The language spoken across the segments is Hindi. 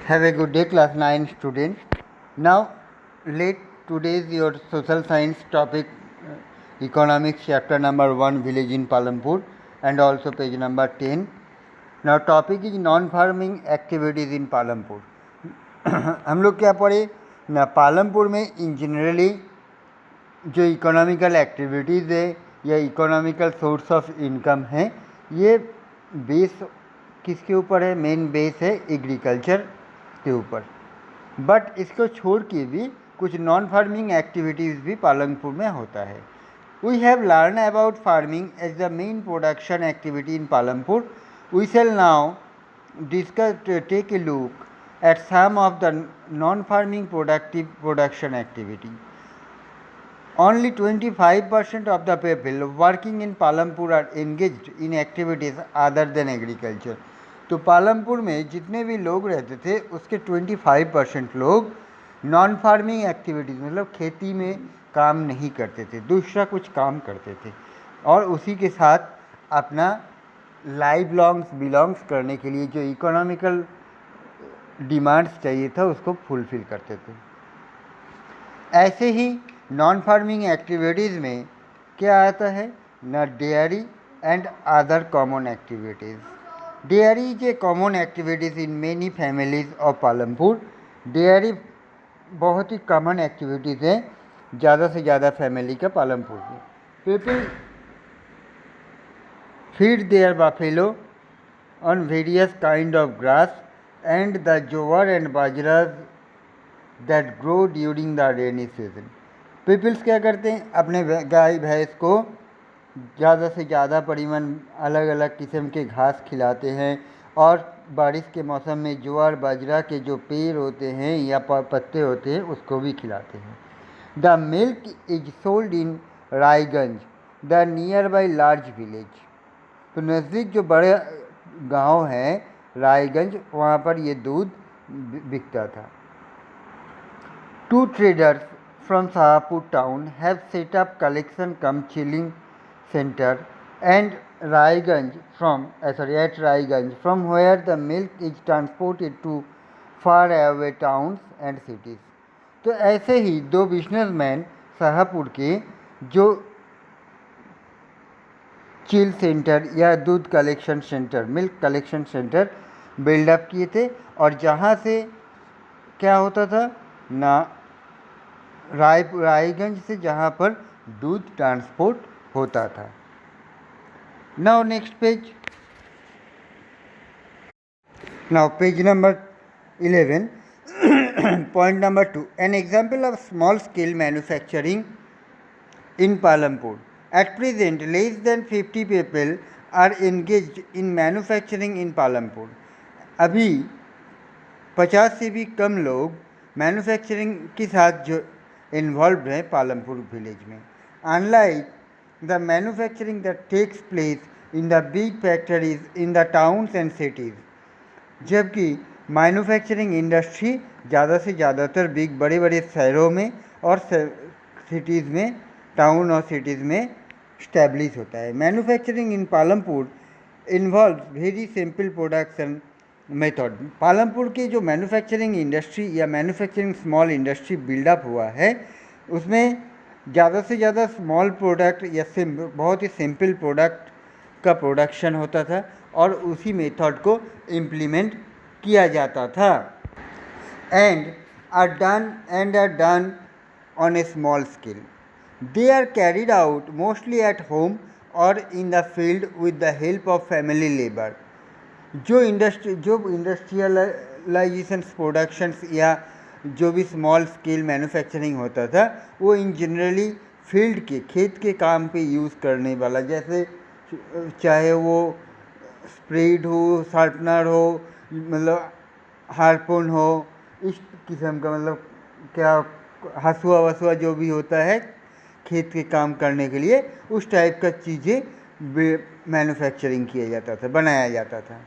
Have a good day, class 9 student. Now, let today's your social science topic, economics chapter number 1, village in Palampur, and also page number 10. Now, topic is non-farming activities in Palampur. हम लोग क्या पढ़े ना, पालमपुर में इन जनरली जो इकोनॉमिकल एक्टिविटीज़ है या इकोनॉमिकल सोर्स ऑफ इनकम है, ये बेस किसके ऊपर है? मेन बेस है एग्रीकल्चर के ऊपर। बट इसको छोड़ के भी कुछ नॉन फार्मिंग एक्टिविटीज़ भी पालमपुर में होता है। We have learn about farming as the main production activity in Palampur. We shall now take a look at some of the non-farming productive production activity. Only 25% of the people working in Palampur are engaged in activities other than agriculture. तो पालमपुर में जितने भी लोग रहते थे उसके 25% लोग नॉन फार्मिंग एक्टिविटीज़ मतलब खेती में काम नहीं करते थे, दूसरा कुछ काम करते थे और उसी के साथ अपना लाइफ बिलोंग्स करने के लिए जो इकोनॉमिकल डिमांड्स चाहिए था उसको फुलफ़िल करते थे। ऐसे ही नॉन फार्मिंग एक्टिविटीज़ में क्या आता है ना, dairy and other common activities. Dairy is a common activities in many families of Palampur. Dairy बहुत ही कॉमन एक्टिविटीज़ है ज़्यादा से ज़्यादा फैमिली का पालमपुर में. People feed their buffalo on various kind of grass and the jowar and bajras that grow during the rainy season. Peoples क्या करते हैं, अपने गाय भैंस को ज़्यादा से ज़्यादा परिमाण अलग अलग किस्म के घास खिलाते हैं और बारिश के मौसम में ज्वार बाजरा के जो पेड़ होते हैं या पत्ते होते हैं उसको भी खिलाते हैं. The milk is sold in Raiganj, the near by large village. तो नज़दीक जो बड़े गांव हैं रायगंज, वहाँ पर ये दूध बिकता था. Two traders from Shahpur town have set up collection cum chilling centre and Raiganj at Raiganj from where the milk is transported to far away towns and cities. तो ऐसे ही दो बिजनेसमैन शाहपुर के जो चिल सेंटर या दूध collection centre, milk collection centre buildup किए थे और जहाँ से क्या होता था ना, रायगंज से जहाँ पर दूध ट्रांसपोर्ट होता था. Now next page, now page number 11. Point number 2, an example of small scale manufacturing in Palampur. At present, less than 50 people are engaged in manufacturing in Palampur. अभी 50 से भी कम लोग मैन्युफैक्चरिंग के साथ जो इन्वॉल्व हैं पालमपुर विलेज में. Unlike the manufacturing that takes place in the big factories in the towns and cities, जबकि मैन्युफैक्चरिंग इंडस्ट्री ज़्यादा से ज़्यादातर बड़े बड़े शहरों में और सिटीज़ में, टाउन और सिटीज़ में स्टैब्लिश होता है. मैन्युफैक्चरिंग इन Palampur involve very simple production method. Palampur के जो मैन्युफैक्चरिंग इंडस्ट्री या मैन्युफैक्चरिंग स्मॉल इंडस्ट्री बिल्डअप हुआ है उसमें ज़्यादा से ज़्यादा स्मॉल प्रोडक्ट या बहुत ही सिंपल प्रोडक्ट का प्रोडक्शन होता था और उसी मेथड को इम्प्लीमेंट किया जाता था. And are done on a small scale. They are carried out mostly at home or in the field with the help of family labor. जो इंडस्ट्रियलाइजेशन प्रोडक्शंस या जो भी स्मॉल स्केल मैन्युफैक्चरिंग होता था वो इन जनरली फील्ड के खेत के काम पे यूज़ करने वाला, जैसे चाहे वो स्प्रेड हो, शार्पनर हो, मतलब हार्पून हो, इस किस्म का, मतलब क्या हसुआ वसुआ जो भी होता है खेत के काम करने के लिए, उस टाइप का चीज़ें मैन्युफैक्चरिंग किया जाता था, बनाया जाता था.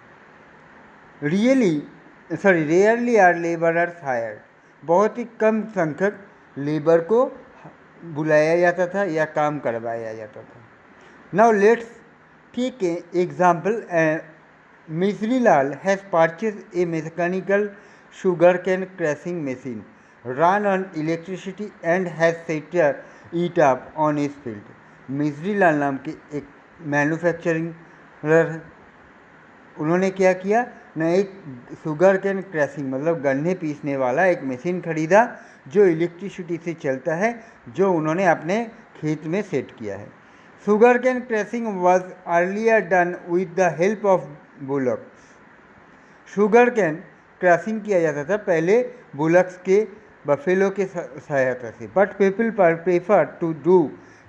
Rarely are labourers hire. बहुत ही कम संख्यक लेबर को बुलाया जाता था या काम करवाया जाता था. Now let's take example. Misri Lal has purchased a mechanical sugarcane crushing machine run on electricity and has set it up on his field. मिस्री लाल नाम के एक मैन्युफैक्चरिंग, उन्होंने क्या किया ना, एक शुगर कैन क्रैशिंग मतलब गन्ने पीसने वाला एक मशीन खरीदा जो इलेक्ट्रिसिटी से चलता है, जो उन्होंने अपने खेत में सेट किया है। Sugar cane crashing was earlier done with the help of bullocks. Sugar cane crashing किया जाता था पहले बुलक्स के, बफेलो के सहायता से, but people prefer to do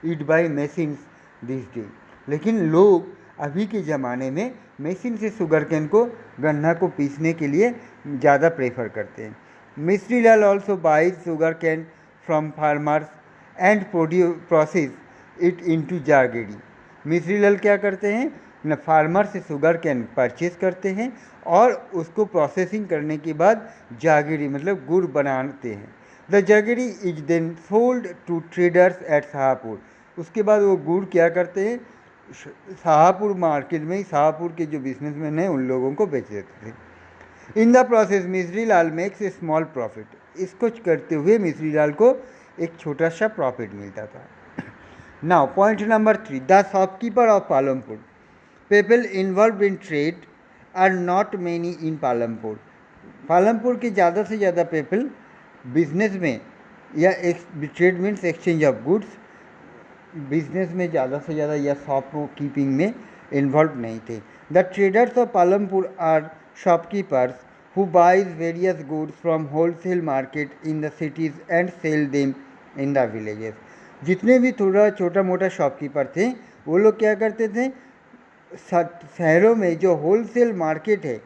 it by machines this day. लेकिन लोग अभी के ज़माने में मशीन से शुगर कैन को, गन्ना को पीसने के लिए ज़्यादा प्रेफर करते हैं। Misri Lal also buys sugar cane from farmers and process it into jaggery. Misri Lal क्या करते हैं न, फार्मर से शुगर कैन परचेज करते हैं और उसको प्रोसेसिंग करने के बाद जागीरी मतलब गुड़ बनाते हैं। The jaggery is then sold to traders at Shahpur. उसके बाद वो गुड़ क्या करते हैं, शाहपुर मार्केट में, शाहपुर के जो बिजनेसमैन हैं उन लोगों को बेच देते थे। इन द प्रोसेस मिस्री लाल मेक्स ए स्मॉल प्रॉफिट। इसको करते हुए मिस्री लाल को एक छोटा सा प्रॉफिट मिलता था। Now point number 3, the shopkeeper of Palampur. People involve in trade are not many in Palampur. Palampur के ज़्यादा से ज़्यादा पीपल बिजनेस में या trade means exchange of goods, business में ज़्यादा से ज़्यादा या शॉप कीपिंग में इन्वॉल्व नहीं थे। The traders of Palampur are shopkeepers who buys various goods from wholesale market in the cities and sell them in the villages. जितने भी थोड़ा छोटा मोटा शॉपकीपर थे वो लोग क्या करते थे, शहरों में जो होलसेल मार्केट है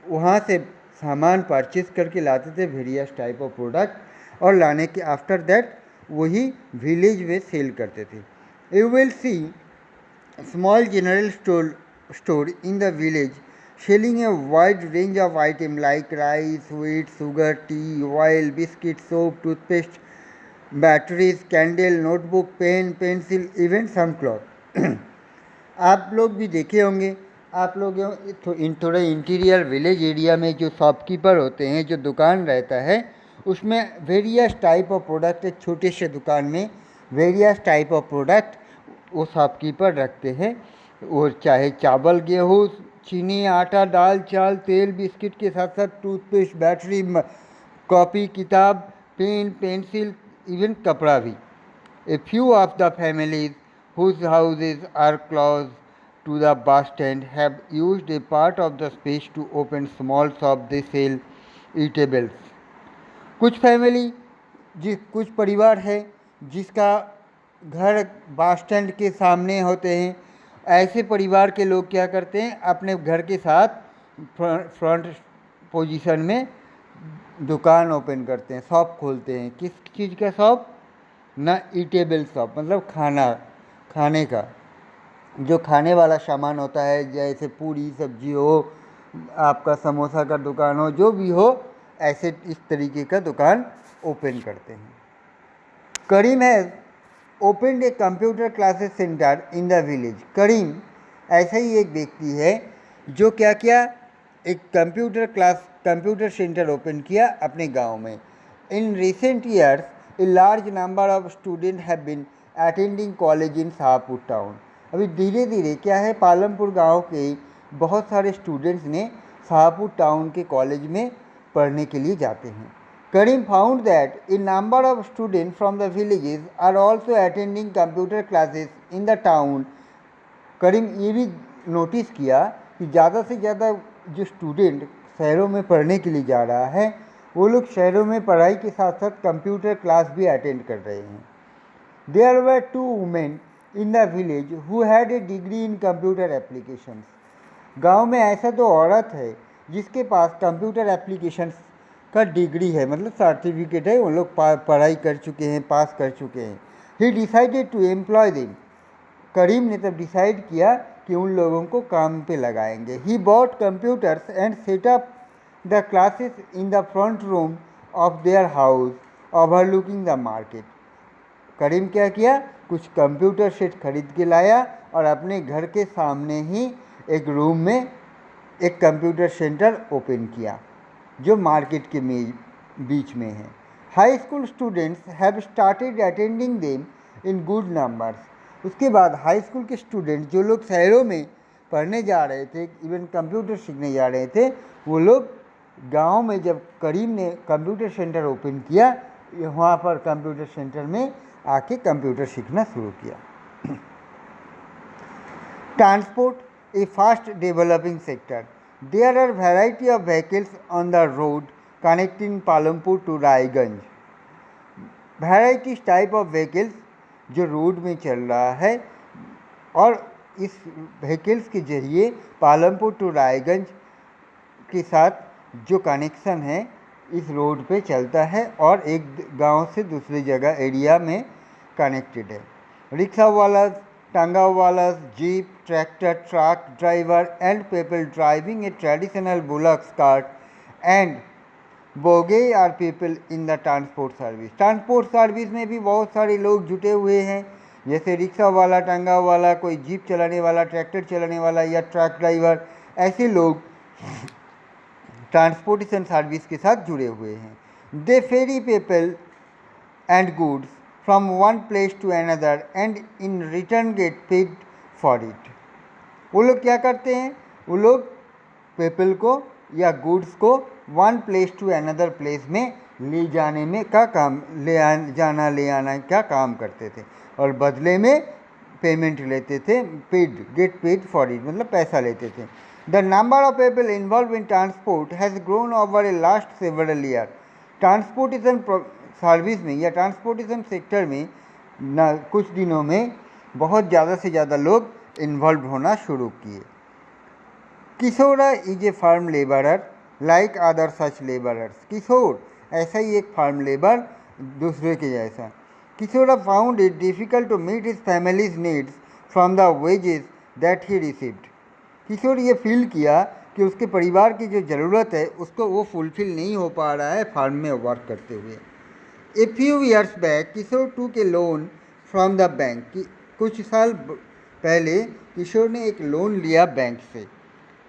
वहाँ से सामान परचेज करके लाते थे, वेरियस टाइप ऑफ प्रोडक्ट, और लाने के आफ्टर दैट वही विलेज में सेल करते थे। You will see small general store in the village selling a wide range of item like rice, wheat, sugar, tea, oil, biscuit, soap, toothpaste, batteries, candle, notebook, pen, pencil, even some cloth. आप लोग भी देखे होंगे, आप लोग थोड़ा इंटीरियर विलेज एरिया में जो शॉपकीपर होते हैं, जो दुकान रहता है, उसमें वेरियस टाइप ऑफ प्रोडक्ट, एक छोटे से दुकान में वेरियस टाइप ऑफ प्रोडक्ट वो शॉपकीपर रखते हैं। वो चाहे चावल, गेहूँ, चीनी, आटा, दाल, चाल, तेल, बिस्किट के साथ साथ टूथपेस्ट, बैटरी, कॉपी, किताब, पेन, पेंसिल, इवन कपड़ा भी। A few of the families whose houses are close to the bus stand have used a part of the space to open small shop they sell eatables। कुछ फैमिली, कुछ परिवार है जिसका घर बस स्टैंड के सामने होते हैं, ऐसे परिवार के लोग क्या करते हैं, अपने घर के साथ फ्रंट पोजीशन में दुकान ओपन करते हैं, शॉप खोलते हैं। किस चीज़ का शॉप ना, ईटेबल शॉप मतलब खाने का, जो खाने वाला सामान होता है, जैसे पूरी सब्जी हो, आपका समोसा का दुकान हो, जो भी हो, ऐसे इस तरीके का दुकान ओपन करते हैं। Karim has opened a computer classes centre in the village. Karim ऐसा ही एक व्यक्ति है जो क्या किया, एक कंप्यूटर सेंटर ओपन किया अपने गांव में। In recent years a large number of student have been attending college in Shahpur town. अभी धीरे धीरे क्या है, पालमपुर गांव के बहुत सारे स्टूडेंट्स ने शाहपुर टाउन के कॉलेज में पढ़ने के लिए जाते हैं। Karim found that a number of student from the villages are also attending computer classes in the town. Karim ये भी नोटिस किया कि ज़्यादा से ज़्यादा जो स्टूडेंट शहरों में पढ़ने के लिए जा रहा है, वो लोग शहरों में पढ़ाई के साथ साथ कंप्यूटर क्लास भी अटेंड कर रहे हैं। There were 2 women in the village who had a degree in computer applications। गांव में ऐसा तो औरत है जिसके पास कंप्यूटर एप्लीकेशंस का डिग्री है, मतलब सर्टिफिकेट है, उन लोग पढ़ाई कर चुके हैं, पास कर चुके हैं। He decided to employ them। करीम ने तब डिसाइड किया कि उन लोगों को काम पे लगाएंगे। He bought computers and set up the classes in the front room of their house overlooking the market। करीम क्या किया, कुछ कंप्यूटर सेट खरीद के लाया और अपने घर के सामने ही एक रूम में एक कंप्यूटर सेंटर ओपन किया। जो मार्केट के बीच में है। High school students have started attending them in good numbers. उसके बाद हाई स्कूल के स्टूडेंट जो लोग शहरों में पढ़ने जा रहे थे, इवन कंप्यूटर सीखने जा रहे थे, वो लोग गांव में जब करीम ने कंप्यूटर सेंटर ओपन किया, वहाँ पर कंप्यूटर सेंटर में आके कंप्यूटर सीखना शुरू किया। Transport a fast developing sector. There are variety of vehicles on the road connecting Palampur to Raiganj. Varieties type of vehicles जो रोड में चल रहा है, और इस व्हीकल्स के जरिए पालमपुर टू रायगंज के साथ जो कनेक्शन है इस रोड पे चलता है और एक गांव से दूसरी जगह एरिया में कनेक्टेड है। रिक्शा वाला, टांगा वाला, jeep, tractor, truck driver and people driving a traditional bullocks cart and बोगे are people in the transport service. Transport service में भी बहुत सारे लोग जुटे हुए हैं, जैसे रिक्शा वाला, टांगा वाला, कोई जीप चलाने वाला, ट्रैक्टर चलाने वाला या ट्रक ड्राइवर, ऐसे लोग ट्रांसपोर्टेशन सर्विस के साथ जुड़े हुए हैं। They ferry people and goods from one place to another and in return get paid for it. वो लोग क्या करते हैं, वो लोग पीपल को या गुड्स को one place to another place में ले जाने में का काम, ले आना का काम करते थे और बदले में पेमेंट लेते थे। Paid, gate paid for it मतलब पैसा लेते थे। The number of people involved in transport has grown over a last several years. Transportation service में या ट्रांसपोर्टेशन सेक्टर में कुछ दिनों में बहुत ज़्यादा से ज़्यादा लोग इन्वॉल्व होना शुरू किए। Kishora is a farm labourer like other such labourers. Kishor ऐसा ही एक फार्म लेबर दूसरे के जैसा। Kishora found it difficult to meet his families needs from the wages that he received. Kishor ये फील किया कि उसके परिवार की जो ज़रूरत है उसको वो फुलफ़िल नहीं हो पा रहा है फार्म में वर्क करते हुए। A few years back Kishore took loan from the bank. कुछ साल पहले किशोर ने एक लोन लिया बैंक से।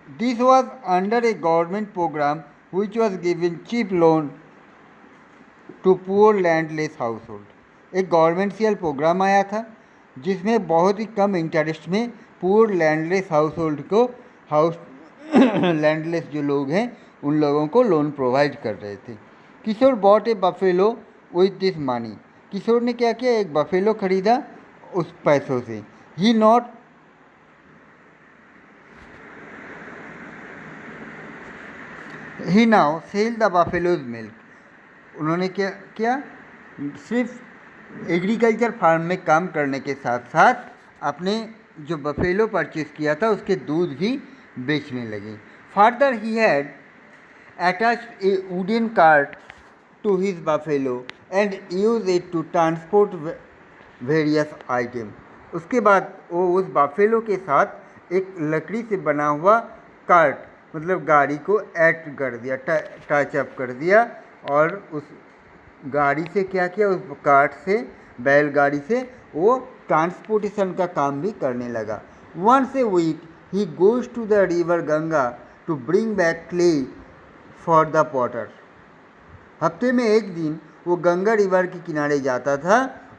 This was under a government program which was given cheap loan to poor landless house hold. एक गवर्नमेंशियल प्रोग्राम आया था जिसमें बहुत ही कम इंटरेस्ट में पुअर लैंडलेस हाउस होल्ड को लैंडलेस जो लोग हैं उन लोगों को लोन प्रोवाइड कर रहे थे। Kishor bought a buffalo with this money. Kishor ने क्या किया, एक बफेलो खरीदा उस पैसों से। He now sell the buffalo's milk. उन्होंने क्या किया, सिर्फ एग्रीकल्चर फार्म में काम करने के साथ साथ अपने जो बफेलो परचेज किया था उसके दूध भी बेचने लगे। Further he had attached a wooden cart to his buffalo and use it to transport various item. उसके बाद वो उस बफेलो के साथ एक लकड़ी से बना हुआ कार्ट मतलब गाड़ी को ऐड कर दिया, टचअप कर दिया और उस गाड़ी से क्या किया, उस कार्ट से, बैलगाड़ी से वो ट्रांसपोर्टेशन का काम भी करने लगा। Once a week he goes to the river Ganga to bring back clay for the potter. हफ्ते में एक दिन वो गंगा रिवर के किनारे जाता था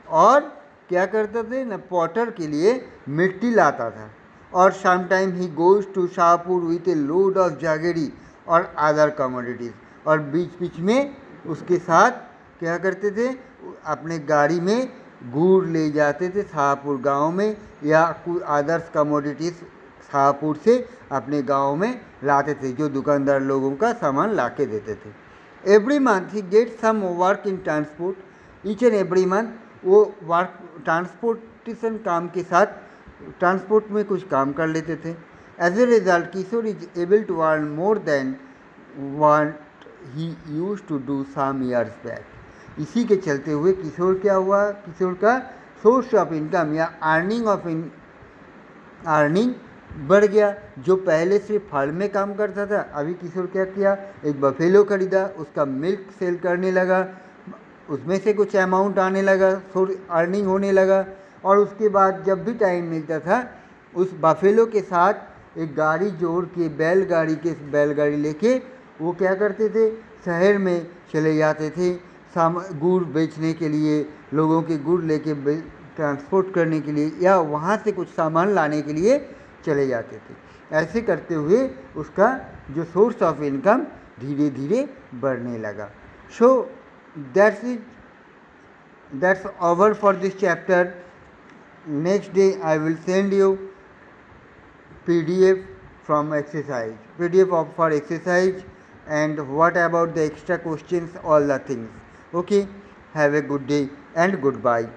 और क्या करता थे ना, पॉटर के लिए मिट्टी लाता था। और sometime he goes to Shahpur with a load of jaggery और अदर कमोडिटीज़। और बीच बीच में उसके साथ क्या करते थे, अपने गाड़ी में गुड़ ले जाते थे शाहपुर गांव में, या कोई अदर्स कमोडिटीज़ शाहपुर से अपने गांव में लाते थे, जो दुकानदार लोगों का सामान ला के देते थे। Every month he get some work in transport. Each and every month वो वर्क ट्रांसपोर्टेशन काम के साथ ट्रांसपोर्ट में कुछ काम कर लेते थे। As a result Kishore is able to earn more than what he used to do some years back. इसी के चलते हुए किशोर क्या हुआ, किशोर का सोर्स ऑफ इनकम या अर्निंग बढ़ गया। जो पहले सिर्फ फार्म में काम करता था, अभी किशोर क्या किया, एक बफेलो खरीदा, उसका मिल्क सेल करने लगा, उसमें से कुछ अमाउंट आने लगा, अर्निंग होने लगा। और उसके बाद जब भी टाइम मिलता था उस बफेलो के साथ एक गाड़ी जोड़ के बैलगाड़ी लेके वो क्या करते थे, शहर में चले जाते थे गुड़ बेचने के लिए, लोगों के गुड़ लेके ट्रांसपोर्ट करने के लिए, या वहाँ से कुछ सामान लाने के लिए चले जाते थे। ऐसे करते हुए उसका जो सोर्स ऑफ इनकम धीरे धीरे बढ़ने लगा। सो that's over for this chapter. Next day I will send you PDF from exercise, PDF for exercise, and what about the extra questions, all the things. Okay, have a good day and goodbye.